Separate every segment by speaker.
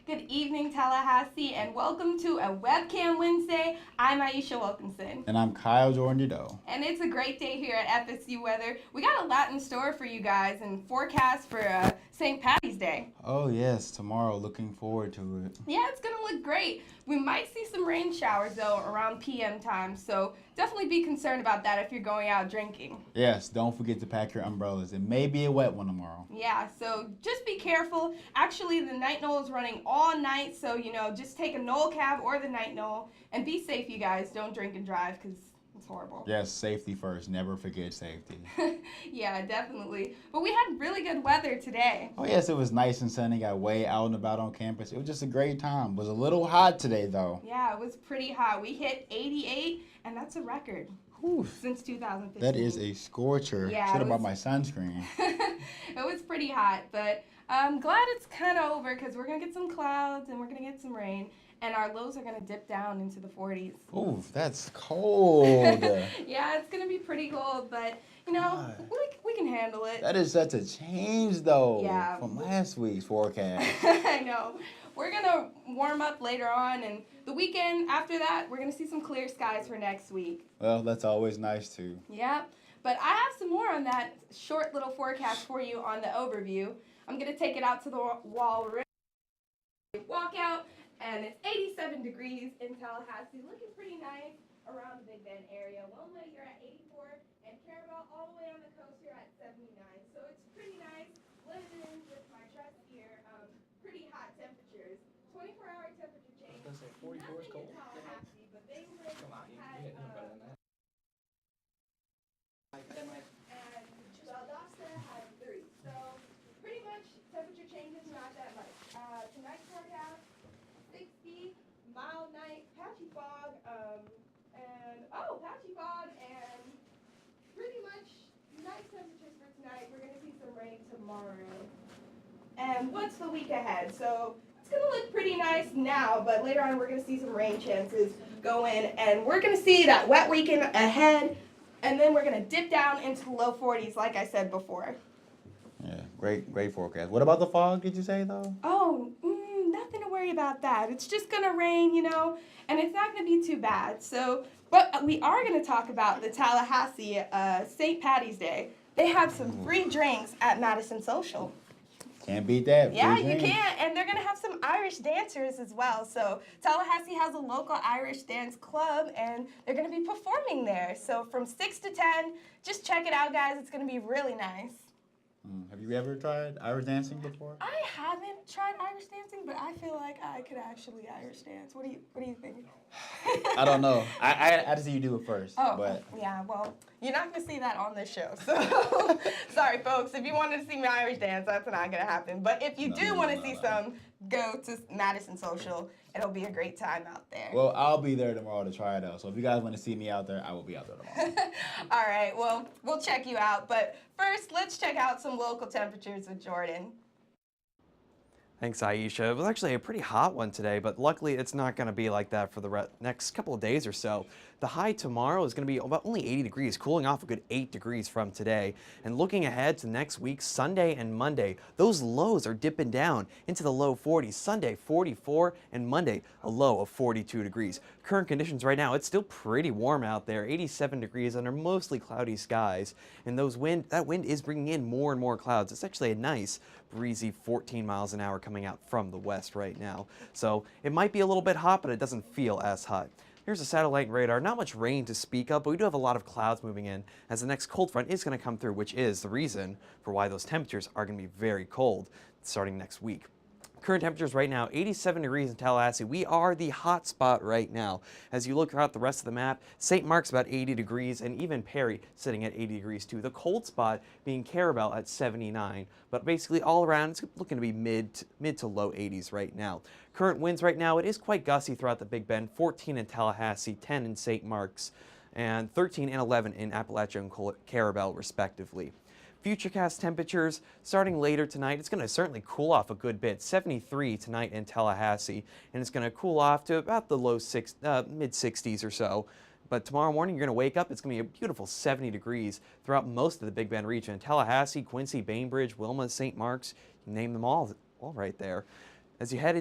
Speaker 1: Good evening, Tallahassee, and welcome to a Webcam Wednesday. I'm Aisha Wilkinson.
Speaker 2: And I'm Kyle Jordan-Udo.
Speaker 1: And it's a great day here at FSU Weather. We got a lot in store for you guys and forecast for St. Patty's Day.
Speaker 2: Oh yes, tomorrow. Looking forward to it.
Speaker 1: Yeah, it's going to look great. We might see some rain showers, though, around PM time, so definitely be concerned about that if you're going out drinking.
Speaker 2: Yes, don't forget to pack your umbrellas. It may be a wet one tomorrow.
Speaker 1: Yeah, so just be careful. Actually, the night knoll is running all night, so, just take a knoll cab or the night knoll and be safe, you guys. Don't drink and drive because it's horrible.
Speaker 2: Yes, safety first. Never forget safety.
Speaker 1: Yeah, definitely. But we had really good weather today.
Speaker 2: Oh yes, it was nice and sunny. Got way out and about on campus. It was just a great time. It was a little hot today though.
Speaker 1: Yeah, it was pretty hot. We hit 88, and that's a record.
Speaker 2: Whew.
Speaker 1: Since 2015.
Speaker 2: That is a scorcher.
Speaker 1: Yeah,
Speaker 2: should have brought my sunscreen.
Speaker 1: It was pretty hot, but I'm glad it's kind of over because we're going to get some clouds and we're going to get some rain. And our lows are going to dip down into the 40s.
Speaker 2: Ooh, that's cold.
Speaker 1: Yeah, it's going to be pretty cold, but, we can handle it.
Speaker 2: That is such a change, though,
Speaker 1: Yeah.
Speaker 2: from last week's forecast.
Speaker 1: I know. We're going to warm up later on, and the weekend after that, we're going to see some clear skies for next week.
Speaker 2: Well, that's always nice, too.
Speaker 1: Yeah, but I have some more on that short little forecast for you on the overview. I'm going to take it out to the wall. Walk out. And it's 87 degrees in Tallahassee, looking pretty nice around the Big Bend area. Wilma, you're at 84, and Carabel all the way on the coast, you're at 79. So it's pretty nice. Blended in with my dress here. Pretty hot temperatures. 24-hour temperature change.
Speaker 3: I was gonna say 44 is cold.
Speaker 1: Nothing in Tallahassee, but they
Speaker 3: Come on, you
Speaker 1: had,
Speaker 3: hit no better than that.
Speaker 1: and Valdosta had 3. So pretty much temperature changes not that much. Tonight's forecast. 60, mild night, patchy fog, patchy fog, and pretty much nice temperatures for tonight. We're going to see some rain tomorrow. And what's the week ahead? So it's going to look pretty nice now, but later on we're going to see some rain chances go in, and we're going to see that wet weekend ahead, and then we're going to dip down into the low 40s, like I said before.
Speaker 2: Yeah, great forecast. What about the fog, did you say, though?
Speaker 1: Oh, nothing to worry about that. It's just going to rain, and it's not going to be too bad. So, but we are going to talk about the Tallahassee St. Patty's Day. They have some free drinks at Madison Social.
Speaker 2: Can't beat that.
Speaker 1: Yeah,
Speaker 2: Free
Speaker 1: you
Speaker 2: drinks.
Speaker 1: can't. And they're going to have some Irish dancers as well. So Tallahassee has a local Irish dance club, and they're going to be performing there. So from 6 to 10, just check it out, guys. It's going to be really nice.
Speaker 2: Have you ever tried Irish dancing before?
Speaker 1: I haven't tried Irish dancing, but I feel like I could actually Irish dance. What do you think?
Speaker 2: I don't know. I had to see you do it first.
Speaker 1: Oh,
Speaker 2: but
Speaker 1: yeah, well, you're not going to see that on this show. So, sorry, folks. If you wanted to see me Irish dance, that's not going to happen. But if you do want to see some, go to Madison Social. It'll be a great time out there.
Speaker 2: Well, I'll be there tomorrow to try it out. So if you guys want to see me out there, I will be out there tomorrow.
Speaker 1: All right, well, we'll check you out. But first, let's check out some local temperatures with Jordan.
Speaker 3: Thanks, Aisha. It was actually a pretty hot one today, but luckily it's not going to be like that for the next couple of days or so. The high tomorrow is going to be about only 80 degrees, cooling off a good 8 degrees from today. And looking ahead to next week, Sunday and Monday, those lows are dipping down into the low 40s. Sunday, 44, and Monday, a low of 42 degrees. Current conditions right now, it's still pretty warm out there, 87 degrees under mostly cloudy skies. And that wind is bringing in more and more clouds. It's actually a nice breezy 14 miles an hour coming out from the west right now. So it might be a little bit hot, but it doesn't feel as hot. Here's a satellite radar. Not much rain to speak of, but we do have a lot of clouds moving in as the next cold front is going to come through, which is the reason for why those temperatures are going to be very cold starting next week. Current temperatures right now, 87 degrees in Tallahassee. We are the hot spot right now. As you look throughout the rest of the map, St. Mark's about 80 degrees, and even Perry sitting at 80 degrees too. The cold spot being Carabel at 79. But basically all around, it's looking to be mid to low 80s right now. Current winds right now, it is quite gusty throughout the Big Bend. 14 in Tallahassee, 10 in St. Mark's, and 13 and 11 in Appalachia and Carabel, respectively. Futurecast temperatures starting later tonight. It's going to certainly cool off a good bit. 73 tonight in Tallahassee, and it's going to cool off to about the mid 60s or so. But tomorrow morning, you're going to wake up. It's going to be a beautiful 70 degrees throughout most of the Big Bend region. Tallahassee, Quincy, Bainbridge, Wilma, St. Mark's, you name them all right there. As you head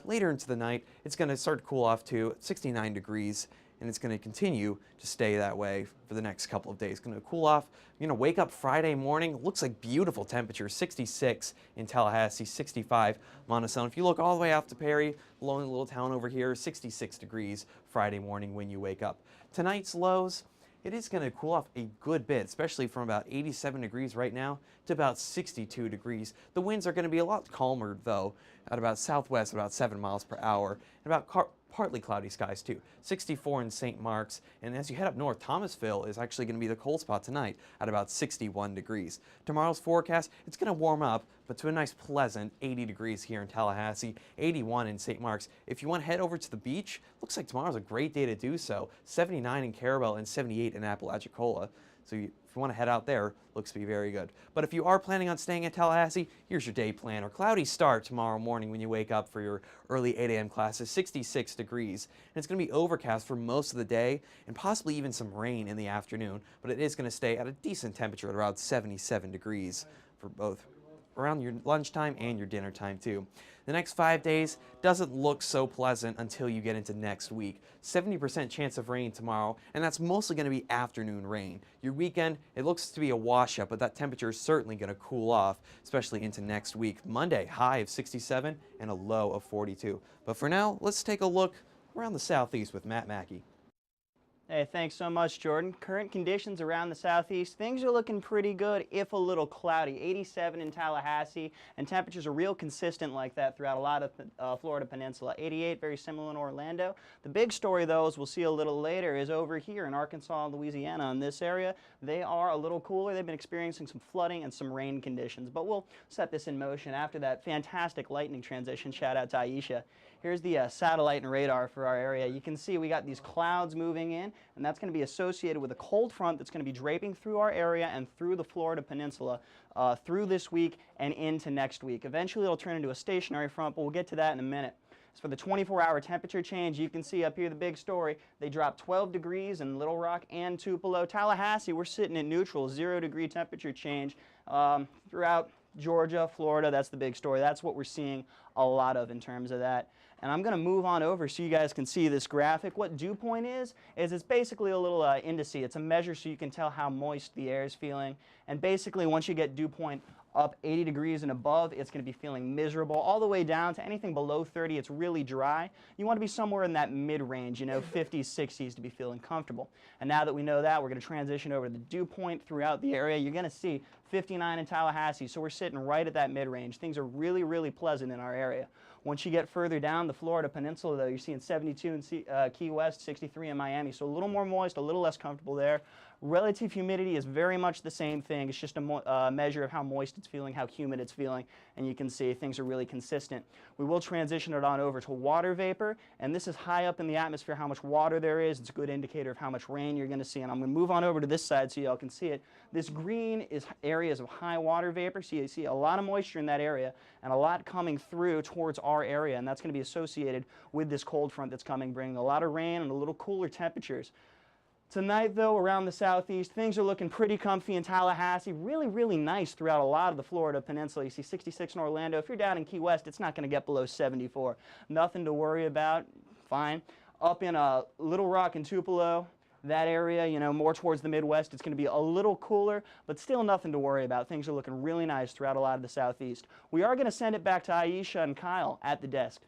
Speaker 3: later into the night, it's going to start to cool off to 69 degrees, and it's going to continue to stay that way for the next couple of days. It's going to cool off. You're going to wake up Friday morning. Looks like beautiful temperature, 66 in Tallahassee, 65 Monticello. If you look all the way out to Perry, lonely little town over here, 66 degrees Friday morning when you wake up. Tonight's lows, it is going to cool off a good bit, especially from about 87 degrees right now to about 62 degrees. The winds are going to be a lot calmer, though, at about southwest, about 7 miles per hour, and about partly cloudy skies, too. 64 in St. Mark's, and as you head up north, Thomasville is actually going to be the cold spot tonight at about 61 degrees. Tomorrow's forecast, it's going to warm up, but to a nice pleasant 80 degrees here in Tallahassee, 81 in St. Mark's. If you want to head over to the beach, looks like tomorrow's a great day to do so. 79 in Carabel and 78 in Apalachicola. So if you want to head out there, looks to be very good. But if you are planning on staying at Tallahassee, here's your day plan. Or cloudy start tomorrow morning when you wake up for your early 8 a.m. classes, 66 degrees. And it's going to be overcast for most of the day and possibly even some rain in the afternoon. But it is going to stay at a decent temperature at around 77 degrees for both around your lunchtime and your dinner time too. The next 5 days doesn't look so pleasant until you get into next week. 70% chance of rain tomorrow, and that's mostly going to be afternoon rain. Your weekend, it looks to be a wash-up, but that temperature is certainly going to cool off, especially into next week. Monday, high of 67 and a low of 42. But for now, let's take a look around the southeast with Matt Mackey.
Speaker 4: Hey, thanks so much, Jordan. Current conditions around the southeast, things are looking pretty good, if a little cloudy. 87 in Tallahassee, and temperatures are real consistent like that throughout a lot of Florida Peninsula. 88, very similar in Orlando. The big story, though, as we'll see a little later, is over here in Arkansas and Louisiana. In this area, they are a little cooler. They've been experiencing some flooding and some rain conditions, but we'll set this in motion after that fantastic lightning transition. Shout out to Aisha. Here's the satellite and radar for our area. You can see we got these clouds moving in, and that's going to be associated with a cold front that's going to be draping through our area and through the Florida Peninsula through this week and into next week. Eventually it'll turn into a stationary front, but we'll get to that in a minute. As for the 24-hour temperature change, you can see up here the big story. They dropped 12 degrees in Little Rock and Tupelo. Tallahassee, we're sitting at neutral, 0-degree temperature change throughout Georgia, Florida. That's the big story. That's what we're seeing a lot of in terms of that. And I'm going to move on over so you guys can see this graphic. What dew point is it's basically a little indice. It's a measure so you can tell how moist the air is feeling. And basically, once you get dew point up 80 degrees and above, it's going to be feeling miserable. All the way down to anything below 30, it's really dry. You want to be somewhere in that mid-range, 50s, 60s to be feeling comfortable. And now that we know that, we're going to transition over to the dew point throughout the area. You're going to see 59 in Tallahassee, so we're sitting right at that mid-range. Things are really, really pleasant in our area. Once you get further down the Florida Peninsula, though, you're seeing 72 in Key West, 63 in Miami, so a little more moist, a little less comfortable there. Relative humidity is very much the same thing. It's just a measure of how moist it's feeling, how humid it's feeling, and you can see things are really consistent. We will transition it on over to water vapor, and this is high up in the atmosphere, how much water there is. It's a good indicator of how much rain you're going to see, and I'm going to move on over to this side so y'all can see it. This green is areas of high water vapor, so you see a lot of moisture in that area and a lot coming through towards our area, and that's going to be associated with this cold front that's coming, bringing a lot of rain and a little cooler temperatures. Tonight, though, around the southeast, things are looking pretty comfy in Tallahassee. Really, really nice throughout a lot of the Florida Peninsula. You see 66 in Orlando. If you're down in Key West, it's not going to get below 74. Nothing to worry about. Fine. Up in Little Rock and Tupelo, that area, more towards the Midwest, it's going to be a little cooler, but still nothing to worry about. Things are looking really nice throughout a lot of the southeast. We are going to send it back to Aisha and Kyle at the desk.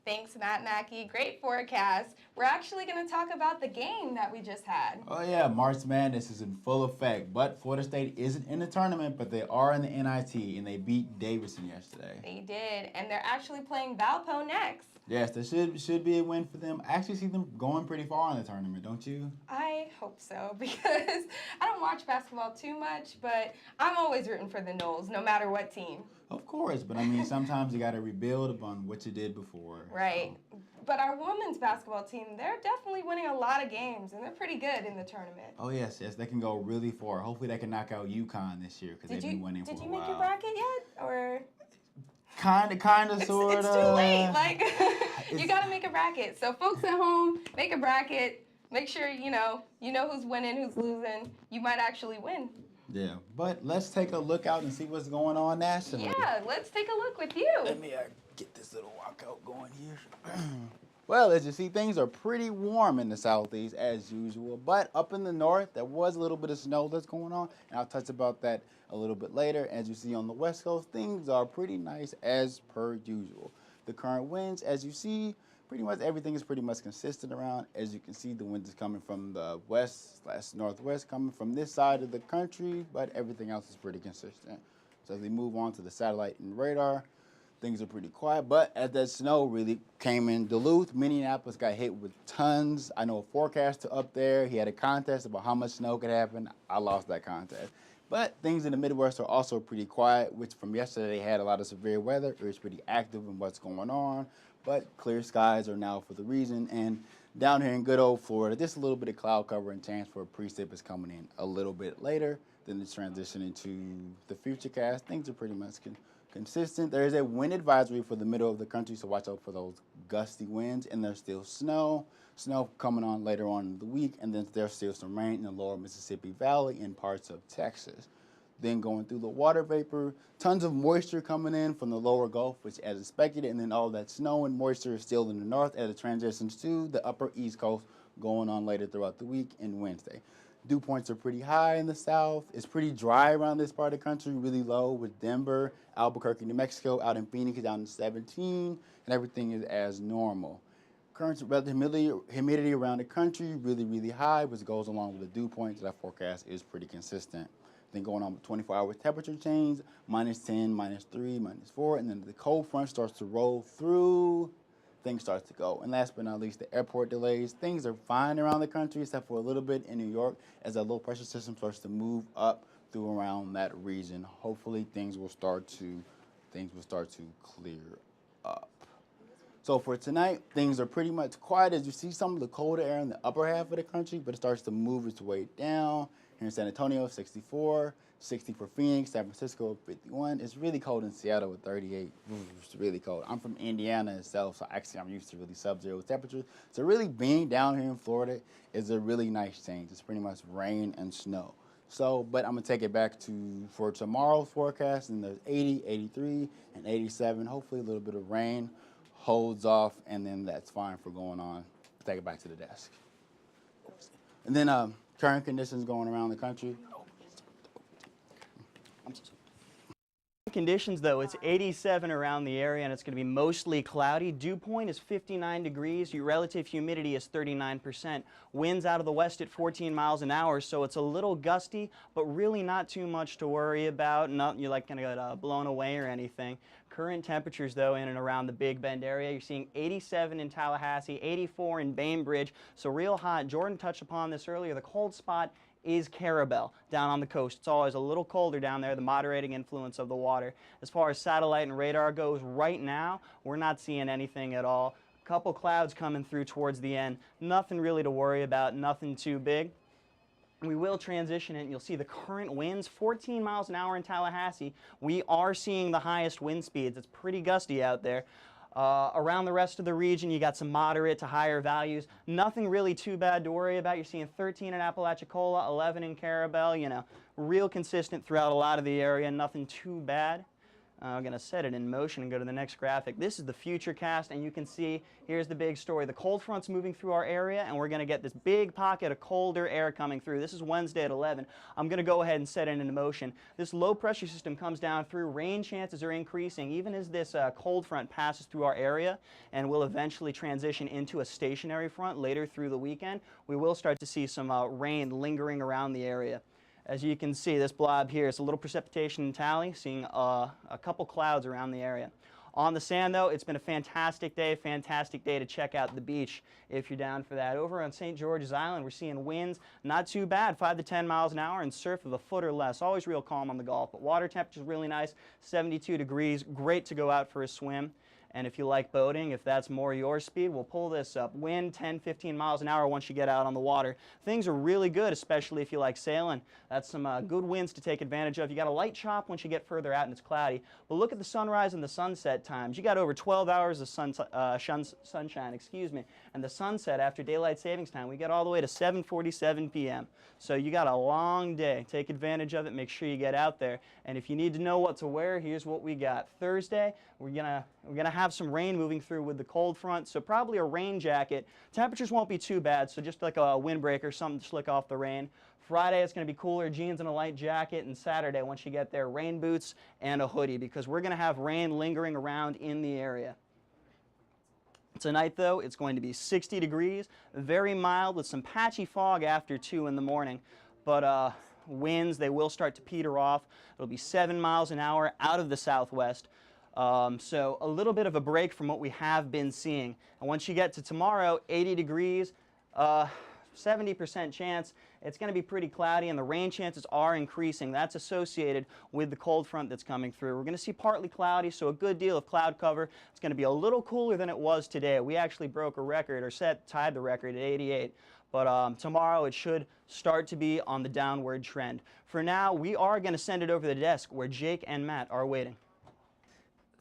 Speaker 1: Thanks, Matt Mackey. Great forecast. We're actually going to talk about the game that we just had.
Speaker 2: Oh yeah, March Madness is in full effect, but Florida State isn't in the tournament, but they are in the NIT, and they beat Davidson yesterday.
Speaker 1: They did, and they're actually playing Valpo next.
Speaker 2: Yes, that should be a win for them. I actually see them going pretty far in the tournament, don't you?
Speaker 1: I hope so, because I don't watch basketball too much, but I'm always rooting for the Noles, no matter what team.
Speaker 2: Of course, but I mean, sometimes you got to rebuild upon what you did before.
Speaker 1: Right.
Speaker 2: So.
Speaker 1: But our women's basketball team, they're definitely winning a lot of games, and they're pretty good in the tournament.
Speaker 2: Oh, yes, they can go really far. Hopefully they can knock out UConn this year because they've been winning for a while.
Speaker 1: Did you make your bracket yet, or?
Speaker 2: Kind of, sort of.
Speaker 1: It's too late. Like, you got to make a bracket. So folks at home, make a bracket. Make sure, you know who's winning, who's losing. You might actually win.
Speaker 2: Yeah, but let's take a look out and see what's going on nationally.
Speaker 1: Yeah, let's take a look with you.
Speaker 2: Let me get this little walkout going here. Well, as you see, things are pretty warm in the southeast as usual, but up in the north, there was a little bit of snow that's going on, and I'll touch about that a little bit later. As you see on the west coast, things are pretty nice as per usual. The current winds, as you see, pretty much everything is pretty much consistent around. As you can see, the wind is coming from the west/northwest, coming from this side of the country, but everything else is pretty consistent. So as we move on to the satellite and radar, things are pretty quiet, but as that snow really came in Duluth, Minneapolis got hit with tons. I know a forecaster up there, he had a contest about how much snow could happen. I lost that contest. But things in the Midwest are also pretty quiet, which from yesterday they had a lot of severe weather. It was pretty active in what's going on, but clear skies are now for the reason. And down here in good old Florida, just a little bit of cloud cover and chance for a precip is coming in a little bit later. Then it's transitioning to the futurecast. Things are pretty much consistent. There is a wind advisory for the middle of the country, so watch out for those gusty winds. And there's still snow coming on later on in the week, and then there's still some rain in the lower Mississippi Valley and parts of Texas. Then going through the water vapor, tons of moisture coming in from the lower Gulf, which as expected, and then all that snow and moisture is still in the north as it transitions to the upper East Coast going on later throughout the week and Wednesday. Dew points are pretty high in the south. It's pretty dry around this part of the country, really low with Denver, Albuquerque, New Mexico, out in Phoenix down to 17, and everything is as normal. Current relative humidity around the country, really, really high, which goes along with the dew points that I forecast is pretty consistent. Then going on with 24-hour temperature change, -10, -3, -4, and then the cold front starts to roll through. Things start to go. And last but not least, the airport delays. Things are fine around the country, except for a little bit in New York as that low pressure system starts to move up through around that region. Hopefully things will start to clear up. So for tonight, things are pretty much quiet as you see some of the colder air in the upper half of the country, but it starts to move its way down. Here in San Antonio, 64. 60 for Phoenix, San Francisco, 51. It's really cold in Seattle with 38. It's really cold. I'm from Indiana itself, so actually I'm used to really sub-zero temperatures. So really being down here in Florida is a really nice change. It's pretty much rain and snow. So, but I'm gonna take it back for tomorrow's forecast, and there's 80, 83, and 87. Hopefully a little bit of rain holds off, and then that's fine for going on. Take it back to the desk. And then current conditions going around the country.
Speaker 4: Conditions though, it's 87 around the area and it's going to be mostly cloudy. Dew point is 59 degrees. Your relative humidity is 39%. Winds out of the west at 14 miles an hour, so it's a little gusty, but really not too much to worry about. Not you're like going to get blown away or anything. Current temperatures though in and around the Big Bend area, you're seeing 87 in Tallahassee, 84 in Bainbridge, so real hot. Jordan touched upon this earlier. The cold spot is Carabel down on the coast. It's always a little colder down there, the moderating influence of the water. As far as satellite and radar goes, right now, we're not seeing anything at all. A couple clouds coming through towards the end. Nothing really to worry about, nothing too big. We will transition it, and you'll see the current winds, 14 miles an hour in Tallahassee. We are seeing the highest wind speeds. It's pretty gusty out there. Around the rest of the region, you got some moderate to higher values. Nothing really too bad to worry about. You're seeing 13 in Apalachicola, 11 in Carabel, you know, real consistent throughout a lot of the area, nothing too bad. I'm going to set it in motion and go to the next graphic. This is the futurecast, and you can see, here's the big story. The cold front's moving through our area, and we're going to get this big pocket of colder air coming through. This is Wednesday at 11. I'm going to go ahead and set it into motion. This low pressure system comes down through. Rain chances are increasing, even as this cold front passes through our area, and will eventually transition into a stationary front later through the weekend. We will start to see some rain lingering around the area. As you can see, this blob here is a little precipitation in Tally, seeing a couple clouds around the area. On the sand, though, it's been a fantastic day to check out the beach if you're down for that. Over on St. George's Island, we're seeing winds not too bad, 5 to 10 miles an hour, and surf of a foot or less. Always real calm on the Gulf, but water temperature's really nice, 72 degrees, great to go out for a swim. And if you like boating, if that's more your speed, we'll pull this up. Wind 10, 15 miles an hour once you get out on the water. Things are really good, especially if you like sailing. That's some good winds to take advantage of. You got a light chop once you get further out and it's cloudy. But look at the sunrise and the sunset times. You got over 12 hours of sunshine, and the sunset after daylight savings time, we get all the way to 7:47 p.m. So you got a long day. Take advantage of it. Make sure you get out there. And if you need to know what to wear, here's what we got. Thursday, we're gonna have some rain moving through with the cold front, so probably a rain jacket. Temperatures won't be too bad, so just like a windbreaker, something to slick off the rain. Friday, it's going to be cooler, jeans and a light jacket. And Saturday, once you get there, rain boots and a hoodie, because we're going to have rain lingering around in the area. Tonight, though, it's going to be 60 degrees, very mild with some patchy fog after 2 in the morning. But winds, they will start to peter off. It'll be 7 miles an hour out of the southwest. So a little bit of a break from what we have been seeing. And once you get to tomorrow, 80 degrees, 70% chance. It's going to be pretty cloudy, and the rain chances are increasing. That's associated with the cold front that's coming through. We're going to see partly cloudy, so a good deal of cloud cover. It's going to be a little cooler than it was today. We actually broke a record, or tied the record at 88. But tomorrow it should start to be on the downward trend. For now, we are going to send it over the desk where Jake and Matt are waiting.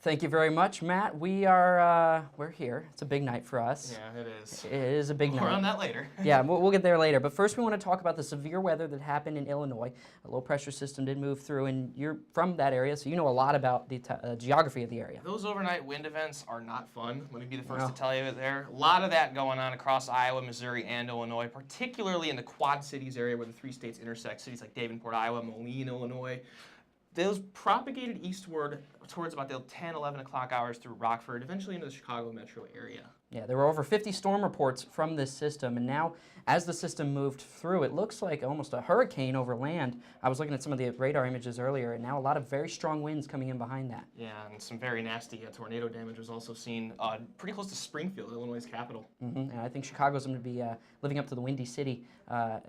Speaker 5: Thank you very much, Matt. We're here. It's a big night for us.
Speaker 6: Yeah, it is.
Speaker 5: It is a big night.
Speaker 6: More on that later.
Speaker 5: Yeah, we'll get there later. But first we want to talk about the severe weather that happened in Illinois. A low pressure system did move through, and you're from that area, so you know a lot about the geography of the area.
Speaker 6: Those overnight wind events are not fun. Let me be the first to tell you there. A lot of that going on across Iowa, Missouri, and Illinois, particularly in the Quad Cities area where the three states intersect, cities like Davenport, Iowa, Moline, Illinois. Those propagated eastward towards about the 10, 11 o'clock hours through Rockford, eventually into the Chicago metro area.
Speaker 5: Yeah, there were over 50 storm reports from this system, and now as the system moved through, it looks like almost a hurricane over land. I was looking at some of the radar images earlier, and now a lot of very strong winds coming in behind that.
Speaker 6: Yeah, and some very nasty tornado damage was also seen pretty close to Springfield, Illinois' capital.
Speaker 5: And I think Chicago's going to be living up to the Windy City a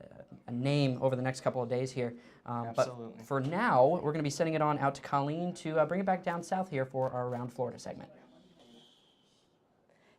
Speaker 5: name over the next couple of days here.
Speaker 6: Absolutely.
Speaker 5: But for now, we're going to be sending it on out to Colleen to bring it back down south here for our Around Florida segment.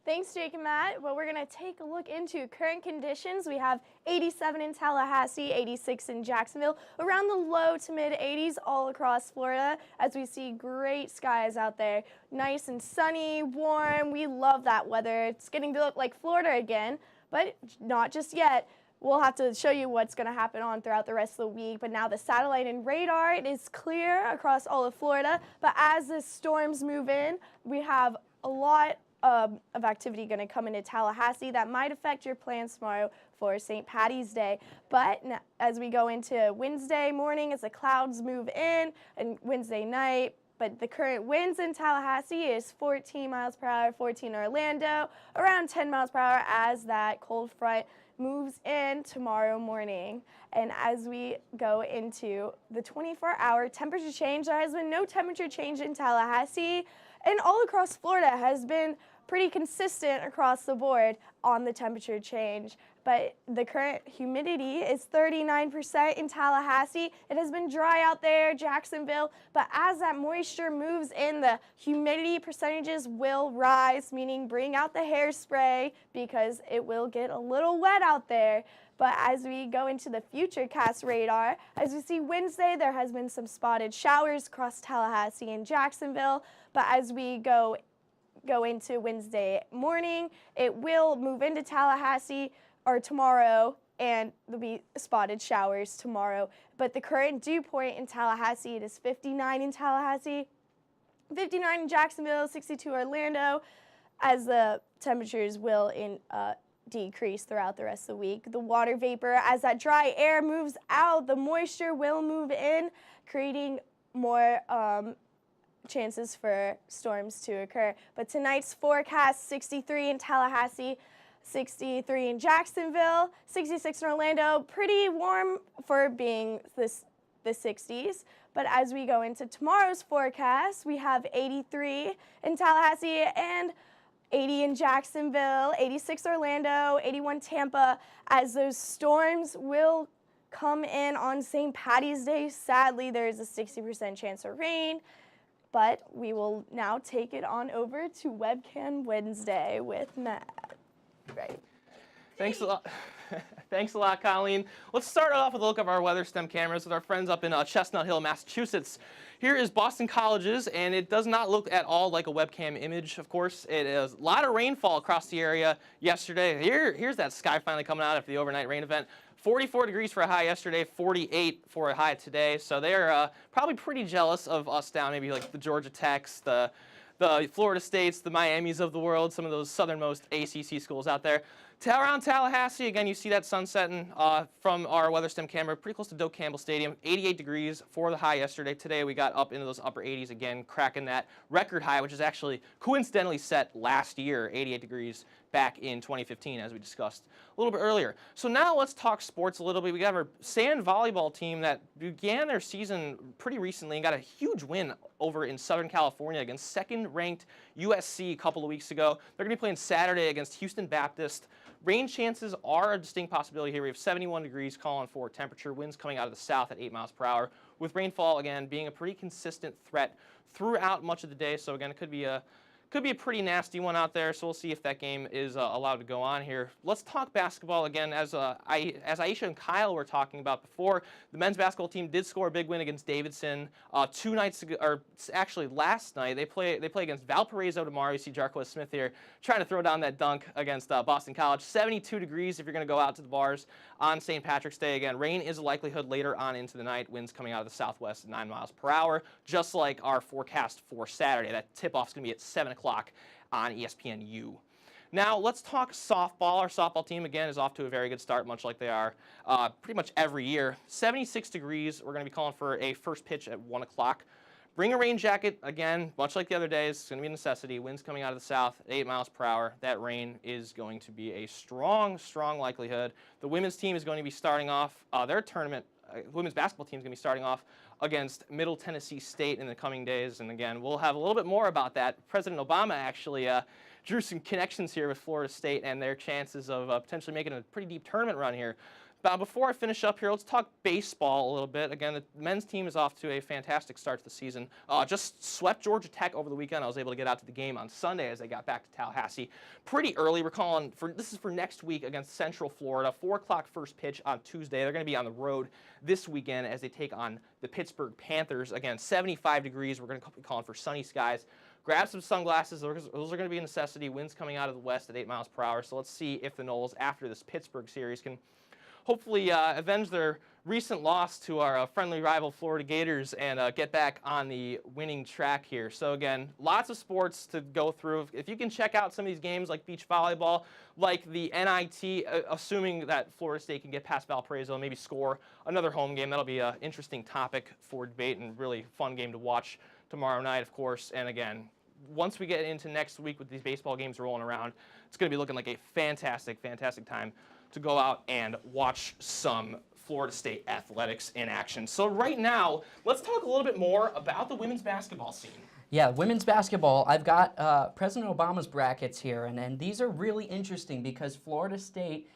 Speaker 1: Thanks, Jake and Matt. Well, we're going to take a look into current conditions. We have 87 in Tallahassee, 86 in Jacksonville, around the low to mid 80s all across Florida, as we see great skies out there. Nice and sunny, warm. We love that weather. It's getting to look like Florida again, but not just yet. We'll have to show you what's going to happen on throughout the rest of the week. But now the satellite and radar, it is clear across all of Florida. But as the storms move in, we have a lot of activity going to come into Tallahassee that might affect your plans tomorrow for St. Patty's Day. But as we go into Wednesday morning, as the clouds move in, and Wednesday night, but the current winds in Tallahassee is 14 miles per hour, 14 Orlando, around 10 miles per hour as that cold front moves in tomorrow morning. And as we go into the 24-hour temperature change, there has been no temperature change in Tallahassee, and all across Florida has been pretty consistent across the board on the temperature change. But the current humidity is 39% in Tallahassee. It has been dry out there, Jacksonville, but as that moisture moves in, the humidity percentages will rise, meaning bring out the hairspray because it will get a little wet out there. But as we go into the futurecast radar, as we see Wednesday, there has been some spotted showers across Tallahassee and Jacksonville. But as we go into Wednesday morning, it will move into Tallahassee or tomorrow, and there'll be spotted showers tomorrow. But the current dew point in Tallahassee, it is 59 in Tallahassee, 59 in Jacksonville, 62 Orlando, as the temperatures will decrease throughout the rest of the week. The water vapor, as that dry air moves out, the moisture will move in, creating more chances for storms to occur. But tonight's forecast, 63 in Tallahassee, 63 in Jacksonville, 66 in Orlando. Pretty warm for being the 60s. But as we go into tomorrow's forecast, we have 83 in Tallahassee and 80 in Jacksonville, 86 Orlando, 81 Tampa, as those storms will come in on St. Patty's Day. Sadly, there is a 60% chance of rain,
Speaker 7: But we will now take it on over to Webcam Wednesday with Matt. Right.
Speaker 6: Thanks a lot. Thanks a lot, Colleen. Let's start off with a look of our weather STEM cameras with our friends up in Chestnut Hill, Massachusetts. Here is Boston College's, and it does not look at all like a webcam image, of course. It is a lot of rainfall across the area yesterday. Here's that sky finally coming out after the overnight rain event. 44 degrees for a high yesterday, 48 for a high today. So they're probably pretty jealous of us down maybe like the Georgia Techs, the Florida States, the Miamis of the world, some of those southernmost ACC schools out there. Around Tallahassee, again, you see that sun setting from our weather STEM camera, pretty close to Doak Campbell Stadium. 88 degrees for the high yesterday. Today we got up into those upper 80s again, cracking that record high, which is actually coincidentally set last year, 88 degrees back in 2015, as we discussed a little bit earlier. So now let's talk sports a little bit. We got our sand volleyball team that began their season pretty recently and got a huge win over in Southern California against second-ranked USC a couple of weeks ago. They're going to be playing Saturday against Houston Baptist. Rain chances are a distinct possibility here. We have 71 degrees calling for temperature, winds coming out of the south at 8 miles per hour, with rainfall, again, being a pretty consistent threat throughout much of the day. So, again, it could be a pretty nasty one out there, so we'll see if that game is allowed to go on here. Let's talk basketball again. As Aisha and Kyle were talking about before, the men's basketball team did score a big win against Davidson 2 nights ago, or actually last night. They play against Valparaiso tomorrow. You see Jarquez Smith here trying to throw down that dunk against Boston College. 72 degrees if you're going to go out to the bars on St. Patrick's Day. Again, rain is a likelihood later on into the night. Winds coming out of the southwest at 9 miles per hour, just like our forecast for Saturday. That tip-off's going to be at 7 o'clock on ESPNU. Now let's talk softball. Our softball team again is off to a very good start, much like they are pretty much every year. 76 degrees. We're going to be calling for a first pitch at 1 o'clock. Bring a rain jacket again, much like the other days. It's going to be a necessity. Winds coming out of the south at 8 miles per hour. That rain is going to be a strong likelihood. The women's team is going to be starting off their tournament. Women's basketball team is going to be starting off against Middle Tennessee State in the coming days. And again, we'll have a little bit more about that. President Obama actually drew some connections here with Florida State and their chances of potentially making a pretty deep tournament run here. But before I finish up here, let's talk baseball a little bit. Again, the men's team is off to a fantastic start to the season. Just swept Georgia Tech over the weekend. I was able to get out to the game on Sunday as they got back to Tallahassee pretty early. We're calling for, this is for next week against Central Florida. 4 o'clock first pitch on Tuesday. They're going to be on the road this weekend as they take on the Pittsburgh Panthers. Again, 75 degrees. We're going to be calling for sunny skies. Grab some sunglasses. Those are going to be a necessity. Winds coming out of the west at 8 miles per hour. So let's see if the Noles, after this Pittsburgh series, can hopefully avenge their recent loss to our friendly rival Florida Gators and get back on the winning track here. So again, lots of sports to go through. If you can check out some of these games like beach volleyball, like the NIT, assuming that Florida State can get past Valparaiso and maybe score another home game, that'll be an interesting topic for debate and really fun game to watch tomorrow night, of course. And again, once we get into next week with these baseball games rolling around, it's going to be looking like a fantastic time to go out and watch some Florida State athletics in action. So right now, let's talk a little bit more about the women's basketball scene.
Speaker 5: Yeah, women's basketball. I've got President Obama's brackets here, and these are really interesting because Florida State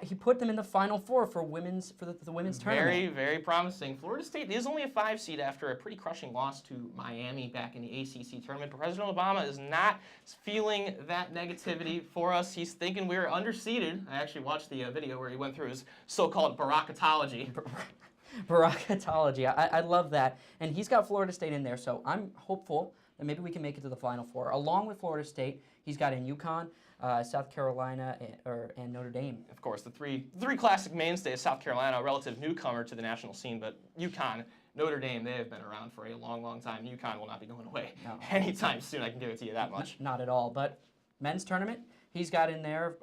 Speaker 5: he put them in the Final Four for the women's tournament.
Speaker 6: Very promising. Florida State is only a 5 seed after a pretty crushing loss to Miami back in the ACC tournament. But President Obama is not feeling that negativity for us. He's thinking we're underseeded. I actually watched the video where he went through his so-called Barackatology.
Speaker 5: Barackatology. I love that. And he's got Florida State in there, so I'm hopeful that maybe we can make it to the Final Four. Along with Florida State, he's got in UConn, South Carolina, and Notre Dame.
Speaker 6: Of course, the three classic mainstays. South Carolina, a relative newcomer to the national scene, but UConn, Notre Dame, they have been around for a long time. UConn will not be going away anytime soon. I can give it to you that much.
Speaker 5: Not at all. But men's tournament, he's got in there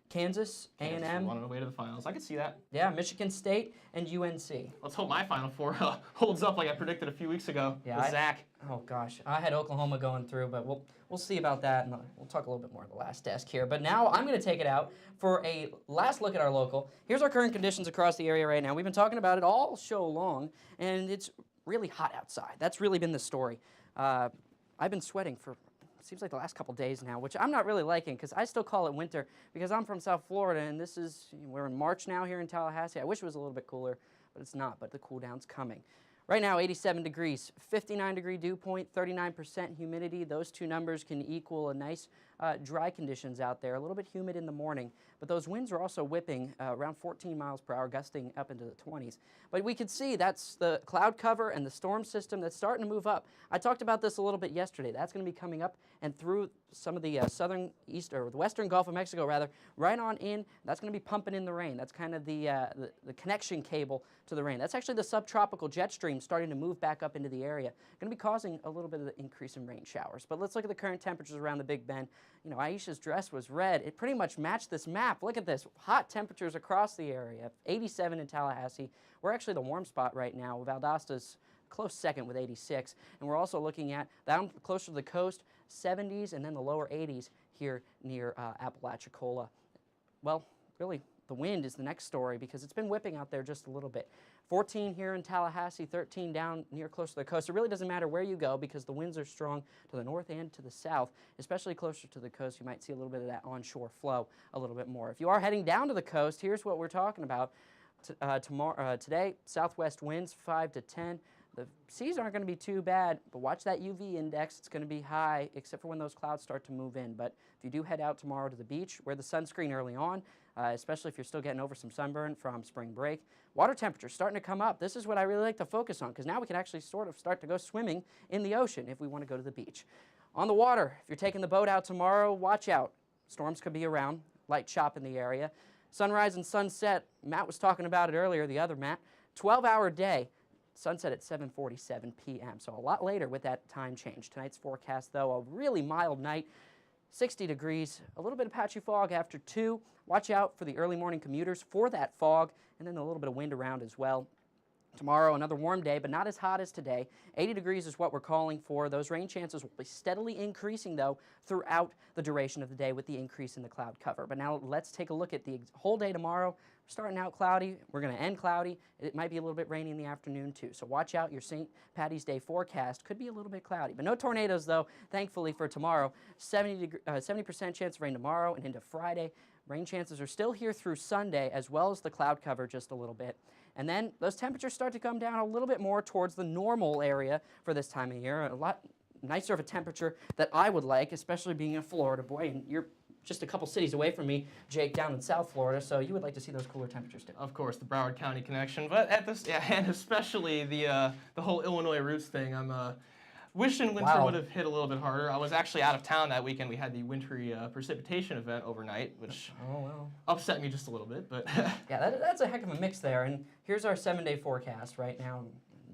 Speaker 5: Kansas, A&M.
Speaker 6: On the way to the finals. I can see that.
Speaker 5: Yeah, Michigan State and UNC.
Speaker 6: Let's hope my Final Four holds up like I predicted a few weeks ago with Zach.
Speaker 5: Oh gosh, I had Oklahoma going through, but we'll see about that, and we'll talk a little bit more at the last desk here. But now I'm going to take it out for a last look at our local. Here's our current conditions across the area right now. We've been talking about it all show long, and it's really hot outside. That's really been the story. I've been sweating for seems like the last couple days now, which I'm not really liking because I still call it winter because I'm from South Florida, and we're in March now here in Tallahassee. I wish it was a little bit cooler, but it's not. But the cool down's coming. Right now, 87 degrees, 59-degree dew point, 39% humidity. Those two numbers can equal a nice dry conditions out there. A little bit humid in the morning, but those winds are also whipping around 14 miles per hour, gusting up into the 20s. But we can see that's the cloud cover and the storm system that's starting to move up. I talked about this a little bit yesterday. That's going to be coming up and through some of the southern east, or the western Gulf of Mexico rather, right on in. That's going to be pumping in the rain. That's kind of the connection cable to the rain. That's actually the subtropical jet stream starting to move back up into the area. Going to be causing a little bit of the increase in rain showers. But let's look at the current temperatures around the Big Bend. You know, Aisha's dress was red. It pretty much matched this map. Look at this. Hot temperatures across the area. 87 in Tallahassee. We're actually the warm spot right now. Valdosta's close second with 86. And we're also looking at down closer to the coast, 70s and then the lower 80s here near Apalachicola. Well, really, the wind is the next story because it's been whipping out there just a little bit. 14 here in Tallahassee, 13 down near close to the coast. It really doesn't matter where you go because the winds are strong to the north and to the south, especially closer to the coast. You might see a little bit of that onshore flow a little bit more. If you are heading down to the coast, here's what we're talking about. Today, southwest winds 5 to 10. The seas aren't going to be too bad, but watch that UV index. It's going to be high, except for when those clouds start to move in. But if you do head out tomorrow to the beach, wear the sunscreen early on, especially if you're still getting over some sunburn from spring break. Water temperature starting to come up. This is what I really like to focus on because now we can actually sort of start to go swimming in the ocean if we want to go to the beach. On the water, if you're taking the boat out tomorrow, watch out. Storms could be around, light chop in the area. Sunrise and sunset, Matt was talking about it earlier, the other Matt, 12-hour day. Sunset at 7:47 p.m., so a lot later with that time change. Tonight's forecast, though, a really mild night, 60 degrees, a little bit of patchy fog after 2. Watch out for the early morning commuters for that fog, and then a little bit of wind around as well. Tomorrow, another warm day, but not as hot as today. 80 degrees is what we're calling for. Those rain chances will be steadily increasing, though, throughout the duration of the day with the increase in the cloud cover. But now let's take a look at the whole day tomorrow. We're starting out cloudy. We're going to end cloudy. It might be a little bit rainy in the afternoon, too. So watch out. Your St. Patty's Day forecast could be a little bit cloudy. But no tornadoes, though, thankfully, for tomorrow. 70% chance of rain tomorrow and into Friday. Rain chances are still here through Sunday, as well as the cloud cover just a little bit. And then those temperatures start to come down a little bit more towards the normal area for this time of year. A lot nicer of a temperature that I would like, especially being a Florida boy. And you're just a couple cities away from me, Jake, down in South Florida, so you would like to see those cooler temperatures too.
Speaker 6: Of course, the Broward County connection, but at this, yeah, and especially the whole Illinois roots thing. I'm wishing winter would have hit a little bit harder. I was actually out of town that weekend. We had the wintry precipitation event overnight, which upset me just a little bit. But
Speaker 5: yeah, that's a heck of a mix there. And here's our 7-day forecast right now.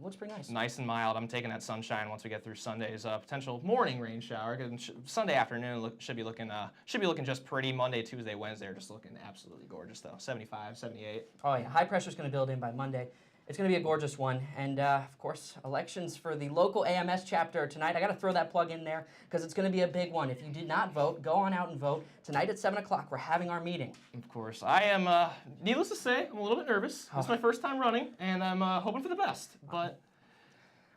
Speaker 5: Looks pretty nice.
Speaker 6: Nice and mild. I'm taking that sunshine once we get through Sunday's potential morning rain shower. Sunday afternoon should be looking just pretty. Monday, Tuesday, Wednesday are just looking absolutely gorgeous though. 75, 78.
Speaker 5: Oh yeah, high pressure is going to build in by Monday. It's going to be a gorgeous one. And of course, elections for the local AMS chapter tonight. I got to throw that plug in there because it's going to be a big one. If you did not vote, go on out and vote. Tonight at 7 o'clock, we're having our meeting.
Speaker 6: Of course. I am, needless to say, I'm a little bit nervous. It's my first time running, and I'm hoping for the best. But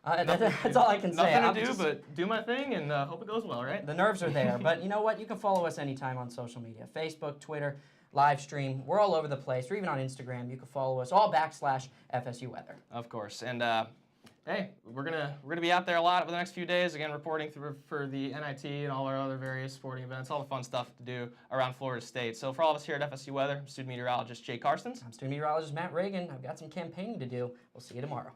Speaker 5: that's all I can say.
Speaker 6: Nothing to do but do my thing and hope it goes well, right?
Speaker 5: The nerves are there. But you know what? You can follow us anytime on social media. Facebook, Twitter, live stream. We're all over the place. We're even on Instagram. You can follow us all /FSU Weather.
Speaker 6: Of course. And hey, we're gonna be out there a lot over the next few days. Again, reporting for the NIT and all our other various sporting events, all the fun stuff to do around Florida State. So for all of us here at FSU Weather, I'm student meteorologist Jay Karstens.
Speaker 5: I'm student meteorologist Matt Reagan. I've got some campaigning to do. We'll see you tomorrow.